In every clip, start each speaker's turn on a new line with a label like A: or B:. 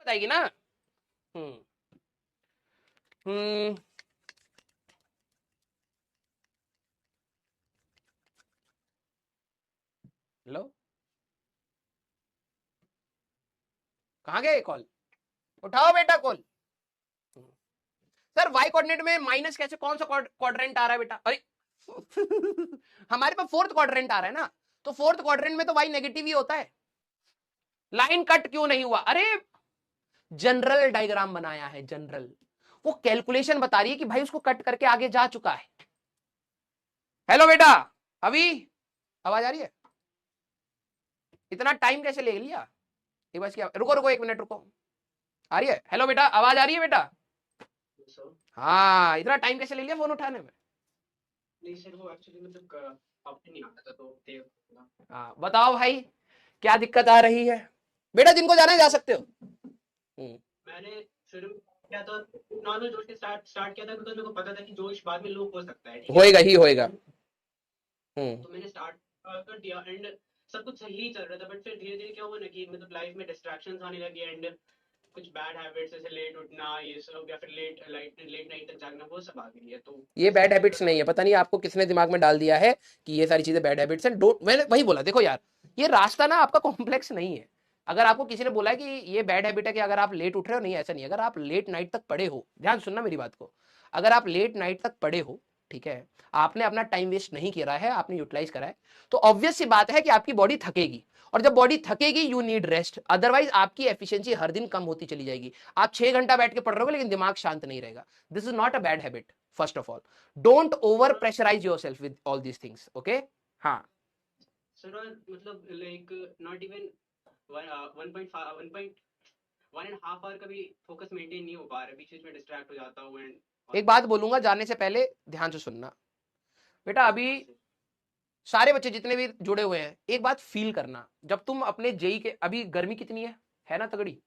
A: बताएगी ना। हम्म हम्म हेलो, कहाँ गए कॉल? उठाओ बेटा कॉल। सर वाई कोऑर्डिनेट में माइनस कैसे, कौन सा क्वाड्रेंट आ रहा है बेटा? अरे हमारे पास फोर्थ क्वाड्रेंट आ रहा है ना, तो फोर्थ क्वाड्रेंट में तो वाई नेगेटिव ही होता है। लाइन कट क्यों नहीं हुआ? अरे जनरल डायग्राम बनाया है, जनरल। वो कैलकुलेशन बता रही है कि भाई उसको कट करके आगे जा चुका है। हेलो बेटा, अभी आवाज आ रही है? इतना टाइम कैसे ले लिया? एक बार क्या, रुको रुको 1 मिनट रुको। आ रही है? हेलो बेटा, आवाज आ रही है बेटा? हाँ, इतना टाइम कैसे ले लिया फोन उठाने में?
B: नहीं सर, वो एक्चुअली मतलब ऑप्शन नहीं आता था तो
A: हाँ बताओ भाई, क्या दिक्कत आ रही है? बेटा जिनको जाना है जा सकते हो।
B: मैंने शुरू किया तो नॉर्मल जोश के स्टार्ट स्टार्ट किया था, बिकॉज मेरे को पता था कि जोश बाद में लो हो सकता है, ठीक है।
A: होएगा ही होएगा।
B: तो मैंने स्टार्ट कर दिया एंड सब कुछ सही चल रहा था, बट फिर धीरे धीरे क्या हुआ ना कि मतलब लाइफ में डिस्ट्रैक्शंस आने लगे एंड कुछ बैड हैबिट्स जैसे लेट उठना ये सब, या फिर लेट नाइट तक जागना, वो सब आ गई है। तो
A: ये
B: इसकी
A: बैड
B: वजह से
A: हैबिट्स
B: थोड़ा
A: नहीं है, पता नहीं आपको किसने दिमाग में डाल दिया है कि ये सारी चीजें बैड हैबिट्स हैं। डोंट, मैंने वही बोला, देखो यार, ये रास्ता ना आपका कॉम्प्लेक्स नहीं है। अगर आपको किसी ने बोला है कि ये बैड हैबिट है कि अगर आप लेट उठ रहे हो, नहीं ऐसा नहीं। अगर आप लेट नाइट तक पड़े हो, ध्यान सुनना मेरी बात को, अगर आप लेट नाइट तक पड़े हो, ठीक है, आपने अपना टाइम वेस्ट नहीं किया है, आपने यूटिलाइज करा है, तो ऑब्वियस सी बात है कि आपकी बॉडी थकेगी। और जब बॉडी थकेगी यू नीड रेस्ट, अदरवाइज आपकी एफिशिएंसी हर दिन कम होती चली जाएगी। आप 6 घंटा बैठ के पढ़ रहे हो लेकिन दिमाग शांत नहीं रहेगा। This is not a bad habit. First of all, don't over
B: sir
A: pressurize yourself with all these things, okay? हाँ।
B: सर मतलब लाइक नॉट इवन 1.1.5 1.5 आवर का भी फोकस मेंटेन नहीं हो पा रहा, बीच बीच में डिस्ट्रैक्ट हो जाता हूँ एंड
A: एक बात बोलूंगा जाने से पहले, ध्यान से सुनना बेटा। अभी
B: हाँ सर।
A: सारे बच्चे जितने भी जुड़े हुए हैं, एक बात फील करना, जब तुम अपने जेई के, अभी गर्मी कितनी है ना तगड़ी।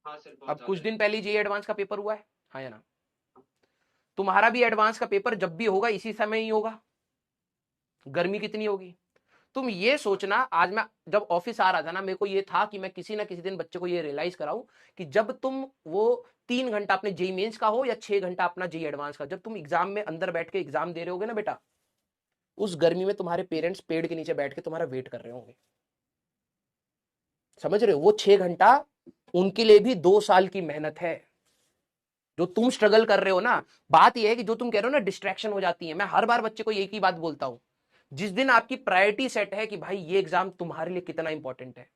B: हाँ सर, बहुत
A: अब कुछ
B: ज्यादा है।
A: दिन पहले जेई एडवांस का पेपर हुआ है, हाँ या ना? तुम्हारा भी एडवांस का पेपर जब भी होगा इसी समय ही होगा। गर्मी कितनी होगी? तुम ये
B: हाँ
A: सोचना, आज मैं जब ऑफिस आ रहा था ना, मेरे को ये था कि मैं किसी ना किसी दिन बच्चे को ये रियलाइज कराऊं कि जब तुम वो 3 घंटा अपने जेई मेंस का हो या 6 घंटा अपना जेई एडवांस का, जब तुम एग्जाम में अंदर बैठ के एग्जाम दे रहे होगे ना बेटा, उस गर्मी में तुम्हारे पेरेंट्स पेड़ के नीचे बैठ के तुम्हारा वेट कर रहे होंगे। समझ रहे हो? वो 6 घंटा उनके लिए भी 2 साल की मेहनत है। जो तुम स्ट्रगल कर रहे हो ना, बात यह है कि जो तुम कह रहे हो ना डिस्ट्रैक्शन हो जाती है, मैं हर बार बच्चे को एक ही बात बोलता हूं, जिस दिन आपकी प्रायोरिटी सेट है कि भाई ये एग्जाम तुम्हारे लिए कितना इंपॉर्टेंट है,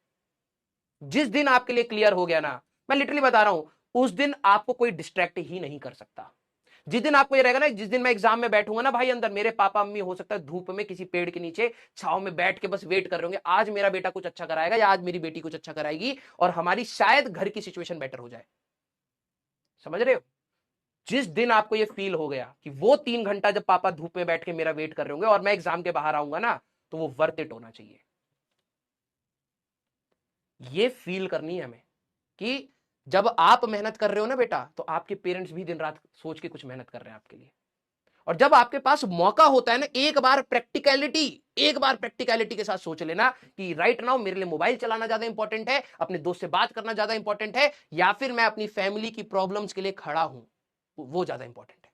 A: जिस दिन आपके लिए क्लियर हो गया ना, मैं लिटरली बता रहा हूं, उस दिन आपको कोई डिस्ट्रैक्ट ही नहीं कर सकता। जिस दिन आपको ये रहेगा ना, जिस दिन मैं एग्जाम में बैठूंगा ना भाई, अंदर मेरे पापा मम्मी हो सकता है धूप में किसी पेड़ के नीचे छाव में बैठ के बस वेट कर रहे होंगे, आज मेरा बेटा कुछ अच्छा कराएगा या आज मेरी बेटी कुछ अच्छा कराएगी, और हमारी शायद घर की सिचुएशन बेटर हो जाए। समझ रहे हो? जिस दिन आपको ये फील हो गया कि वो 3 घंटा जब पापा धूप में बैठ के मेरा वेट कर रहे होंगे और मैं एग्जाम के बाहर आऊंगा ना, तो वो वर्थ इट होना चाहिए। ये फील करनी है हमें कि जब आप मेहनत कर रहे हो ना बेटा, तो आपके पेरेंट्स भी दिन रात सोच के कुछ मेहनत कर रहे हैं आपके लिए। और जब आपके पास मौका होता है ना, एक बार प्रैक्टिकलिटी के साथ सोच लेना कि राइट नाउ मेरे लिए मोबाइल चलाना ज्यादा इंपॉर्टेंट है, अपने दोस्त से बात करना ज्यादा इंपॉर्टेंट है, या फिर मैं अपनी फैमिली की प्रॉब्लम्स के लिए खड़ा हूं, वो ज्यादा इंपॉर्टेंट है।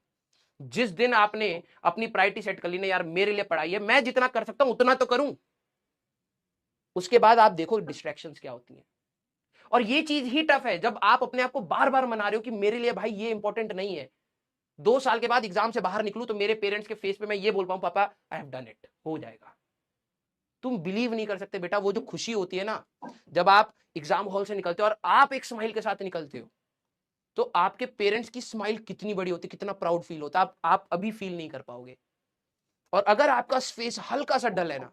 A: जिस दिन आपने अपनी प्रायोरिटी सेट कर ली ना, यार मेरे लिए पढ़ाई है, मैं जितना कर सकता हूं उतना तो करूं, उसके बाद आप देखो डिस्ट्रैक्शंस क्या होती हैं। और ये चीज ही टफ है जब आप अपने आप को बार बार मना रहे हो कि मेरे लिए भाई ये इंपॉर्टेंट नहीं है। 2 साल के बाद एग्जाम से बाहर निकलूं तो मेरे पेरेंट्स के फेस पे मैं ये बोल पाऊं, पापा आई हैव डन इट, हो जाएगा। तुम बिलीव नहीं कर सकते बेटा, वो जो खुशी होती है ना, जब आप एग्जाम हॉल से निकलते हो और आप एक स्माइल के साथ निकलते हो, तो आपके पेरेंट्स की स्माइल कितनी बड़ी होती, कितना प्राउड फील होता है, आप अभी फील नहीं कर पाओगे। और अगर आपका फेस हल्का सा डल है ना,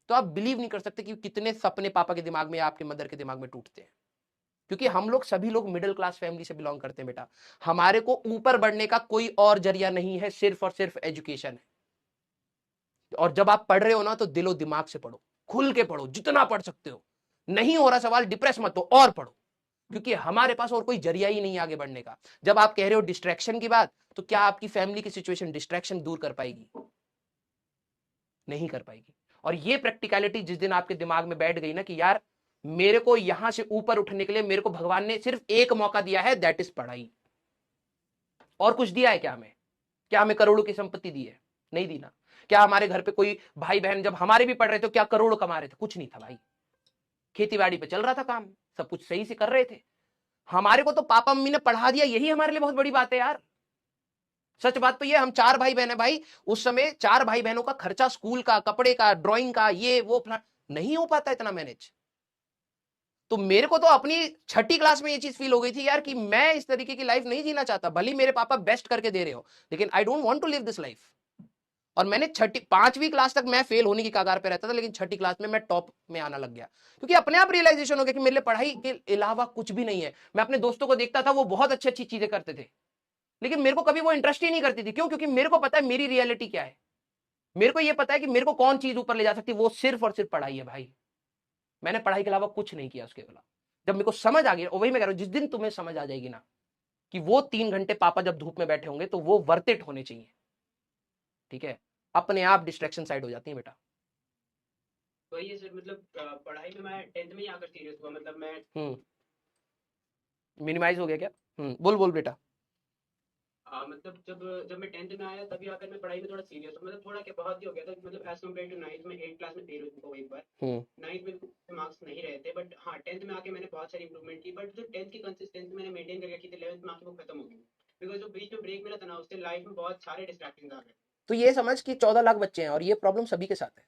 A: तो आप बिलीव नहीं कर सकते कि कितने सपने पापा के दिमाग में या आपके मदर के दिमाग में टूटते हैं। क्योंकि हम लोग सभी लोग मिडिल क्लास फैमिली से बिलोंग करते हैं बेटा। हमारे को ऊपर बढ़ने का कोई और जरिया नहीं है, सिर्फ और सिर्फ एजुकेशन है। और जब आप पढ़ रहे हो ना, तो दिलो दिमाग से पढ़ो, खुल के पढ़ो, जितना पढ़ सकते हो। नहीं हो रहा सवाल, डिप्रेस मत हो और पढ़ो, क्योंकि हमारे पास और कोई जरिया ही नहीं आगे बढ़ने का। जब आप कह रहे हो डिस्ट्रैक्शन की बात, तो क्या आपकी फैमिली की सिचुएशन डिस्ट्रैक्शन दूर कर पाएगी? नहीं कर पाएगी। और ये प्रैक्टिकलिटी जिस दिन आपके दिमाग में बैठ गई ना कि यार मेरे को यहां से ऊपर उठने के लिए मेरे को भगवान ने सिर्फ एक मौका दिया है, दैट इज पढ़ाई। और कुछ दिया है क्या हमें? क्या हमें करोड़ों की संपत्ति दी है? नहीं दी ना। क्या हमारे घर पे कोई भाई बहन जब हमारे भी पढ़ रहे थे क्या करोड़ कमा रहे थे? कुछ नहीं था भाई। खेती बाड़ी पे चल रहा था काम, सब कुछ सही से कर रहे थे। हमारे को तो पापा मम्मी ने पढ़ा दिया, यही हमारे लिए बहुत बड़ी बात है यार। सच बात तो ये, हम 4 भाई बहन है भाई, उस समय 4 भाई बहनों का खर्चा, स्कूल का, कपड़े का, ड्राइंग का, ये वो नहीं हो पाता इतना मैनेज। तो मेरे को तो अपनी 6ठी क्लास में ये चीज फील हो गई थी यार कि मैं इस तरीके की लाइफ नहीं जीना चाहता। भले मेरे पापा बेस्ट करके दे रहे हो, लेकिन I don't want to live this life. और मैंने 5वीं क्लास तक मैं फेल होने की कगार पे रहता था, लेकिन 6ठी क्लास में मैं टॉप में आना लग गया, क्योंकि अपने आप रियलाइजेशन हो गया कि मेरे लिए पढ़ाई के अलावा कुछ भी नहीं है। मैं अपने दोस्तों को देखता था, वो बहुत अच्छी अच्छी चीजें करते थे, लेकिन मेरे को कभी वो इंटरेस्ट ही नहीं करती थी। क्यों? क्योंकि मेरे को पता है मेरी रियलिटी क्या है। मेरे को ये पता है कि मेरे को कौन चीज ऊपर ले जा सकती है, वो सिर्फ और सिर्फ पढ़ाई है भाई। मैंने पढ़ाई के अलावा कुछ नहीं किया उसके अलावा। जब मेरे को समझ आ गई, और वही मैं कह रहा हूं, जिस दिन तुम्हें समझ आ जाएगी ना कि वो 3 घंटे पापा जब धूप में बैठे होंगे तो वो वर्थ इट होने चाहिए, ठीक है, अपने आप डिस्ट्रैक्शन साइड हो जाती है बेटा।
B: वही है सर, मतलब पढ़ाई में मैं 10th में ही आकर सीरियस हुआ। मतलब मैं
A: मिनिमाइज हो गया क्या? बोल बोल बेटा।
B: मतलब जब जब मैं 10th में आया तभी आकर मैं पढ़ाई में थोड़ा सीरियस हुआ। मतलब थोड़ा क्या, बहुत ही हो गया था। मतलब एज कम्पेयर टू 9th में, 8th क्लास में फेल हो चुका हूँ एक बार। 9th में मार्क्स नहीं रहे थे, बट हाँ 10th में आके मैंने बहुत सारी इंप्रूवमेंट की। बट जो 10th की कंसिस्टेंसी मैंने मेंटेन करके रखी थी, 11th में आके वो खत्म हो गई, बिकॉज जो बीच में ब्रेक मिला था ना, उससे लाइफ में बहुत सारे डिस्ट्रैक्शन आ गए।
A: तो ये समझ कि 14 लाख बच्चे हैं और ये प्रॉब्लम सभी के साथ है।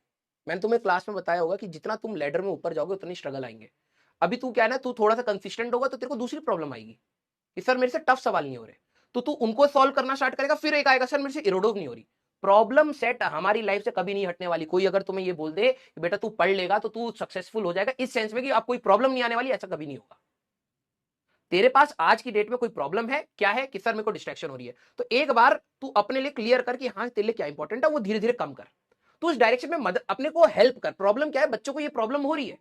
A: मैंने तुम्हें क्लास में बताया होगा कि जितना तुम लैडर में ऊपर जाओगे उतनी स्ट्रगल आएंगे। अभी तू क्या है ना, तू थोड़ा सा कंसिस्टेंट होगा तो तेरे को दूसरी प्रॉब्लम आएगी कि सर मेरे से टफ सवाल नहीं हो रहे, तो तू उनको सॉल्व करना स्टार्ट करेगा। फिर एक आएगा, सर मेरे से इरोडोव नहीं हो रही। प्रॉब्लम सेट हमारी लाइफ से कभी नहीं हटने वाली। कोई अगर तुम्हें ये बोल दे कि बेटा तू पढ़ लेगा तो तू सक्सेसफुल हो जाएगा, इस सेंस में कि आप कोई प्रॉब्लम नहीं आने वाली, ऐसा कभी नहीं होगा। तेरे पास आज की डेट में कोई प्रॉब्लम है, क्या है कि सर मेरे को डिस्ट्रैक्शन हो रही है, तो एक बार तू अपने लिए क्लियर कर कि हाँ तेरे लिए क्या इंपॉर्टेंट है, वो धीरे धीरे कम कर। तू उस डायरेक्शन में मदद, अपने को हेल्प कर। प्रॉब्लम क्या है, बच्चों को ये प्रॉब्लम हो रही है,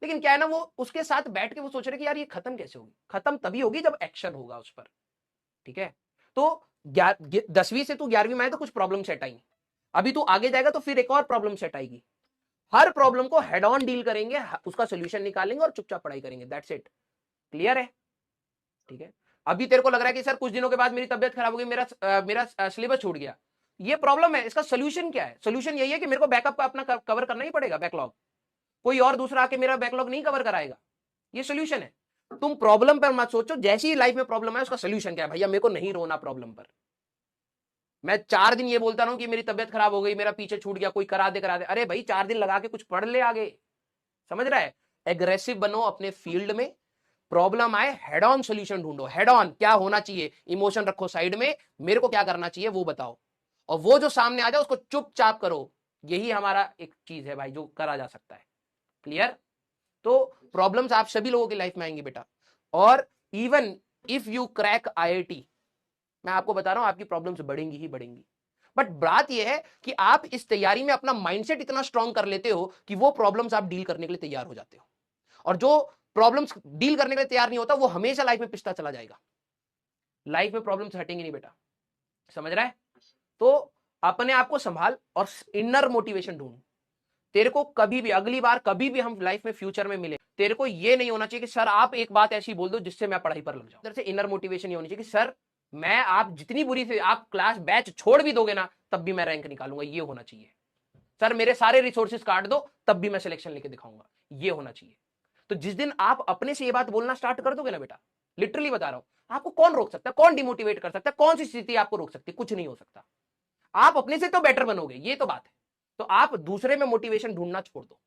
A: लेकिन क्या है ना, वो उसके साथ बैठ के वो सोच रहे कि यार ये खत्म कैसे होगी। खत्म तभी होगी जब एक्शन होगा उस पर, ठीक है। तो 10वीं से तू 11वीं में आए तो कुछ प्रॉब्लम सेट आई, अभी तू आगे जाएगा तो फिर एक और प्रॉब्लम सेट आएगी। हर प्रॉब्लम को हेड ऑन डील करेंगे, उसका सोल्यूशन निकालेंगे और चुपचाप पढ़ाई करेंगे, दैट्स इट। क्लियर है? ठीक है। अभी तेरे को लग रहा है कि सर कुछ दिनों के बाद मेरी तबियत खराब हो गई, मेरा सिलेबस छूट गया, ये प्रॉब्लम है। इसका सोल्यूशन क्या है? सोल्यूशन यही है कि मेरे को बैकअप का अपना कवर करना ही पड़ेगा बैकलॉग। कोई और दूसरा आके मेरा बैकलॉग नहीं कवर कराएगा, ये सोल्यूशन है। तुम प्रॉब्लम पर मत सोचो, जैसी ही लाइफ में प्रॉब्लम है उसका सोल्यूशन क्या है। भैया मेरे को नहीं रोना प्रॉब्लम पर। मैं 4 दिन ये बोलता रहूं कि मेरी तबियत खराब हो गई, मेरा पीछे छूट गया, कोई करा दे करा दे। अरे भाई 4 दिन लगा के कुछ पढ़ ले आगे, समझ रहा है? एग्रेसिव बनो अपने फील्ड में। प्रॉब्लम आए हेड ऑन सोल्यूशन ढूंढो। हेड ऑन क्या होना चाहिए, इमोशन रखो साइड में, मेरे को क्या करना चाहिए वो बताओ, और वो जो सामने आ जाए उसको चुपचाप करो। यही हमारा एक चीज है भाई जो करा जा सकता है। क्लियर? तो प्रॉब्लम्स आप सभी लोगों की लाइफ में आएंगी बेटा, और even if you crack IIT, मैं आपको बता रहा हूं आपकी प्रॉब्लम्स बढ़ेंगी ही बढ़ेंगी। बट बात यह है कि आप इस तैयारी में अपना माइंडसेट इतना स्ट्रांग कर लेते हो कि वो प्रॉब्लम्स आप डील करने के लिए तैयार हो जाते हो, और जो प्रॉब्लम्स डील करने के लिए तैयार नहीं होता वो हमेशा लाइफ में पिसता चला जाएगा। लाइफ में प्रॉब्लम्स हटेंगी नहीं बेटा, समझ रहा है? तो अपने आप को संभाल और इनर मोटिवेशन ढूंढ। तेरे को कभी भी, अगली बार कभी भी हम लाइफ में फ्यूचर में मिले, तेरे को ये नहीं होना चाहिए कि सर आप एक बात ऐसी बोल दो जिससे मैं पढ़ाई पर लग जाऊं। इधर से इनर मोटिवेशन ये होनी चाहिए कि सर मैं, आप जितनी बुरी से आप क्लास बैच छोड़ भी दोगे ना तब भी मैं रैंक निकालूंगा, ये होना चाहिए। सर मेरे सारे रिसोर्सेज काट दो तब भी मैं सिलेक्शन लेके दिखाऊंगा, ये होना चाहिए। तो जिस दिन आप अपने से ये बात बोलना स्टार्ट कर दोगे ना बेटा, लिटरली बता रहा हूं, आपको कौन रोक सकता है, कौन डिमोटिवेट कर सकता है, कौन सी स्थिति आपको रोक सकती है? कुछ नहीं हो सकता। आप अपने से तो बेटर बनोगे, ये तो बात है। तो आप दूसरे में मोटिवेशन ढूंढना छोड़ दो।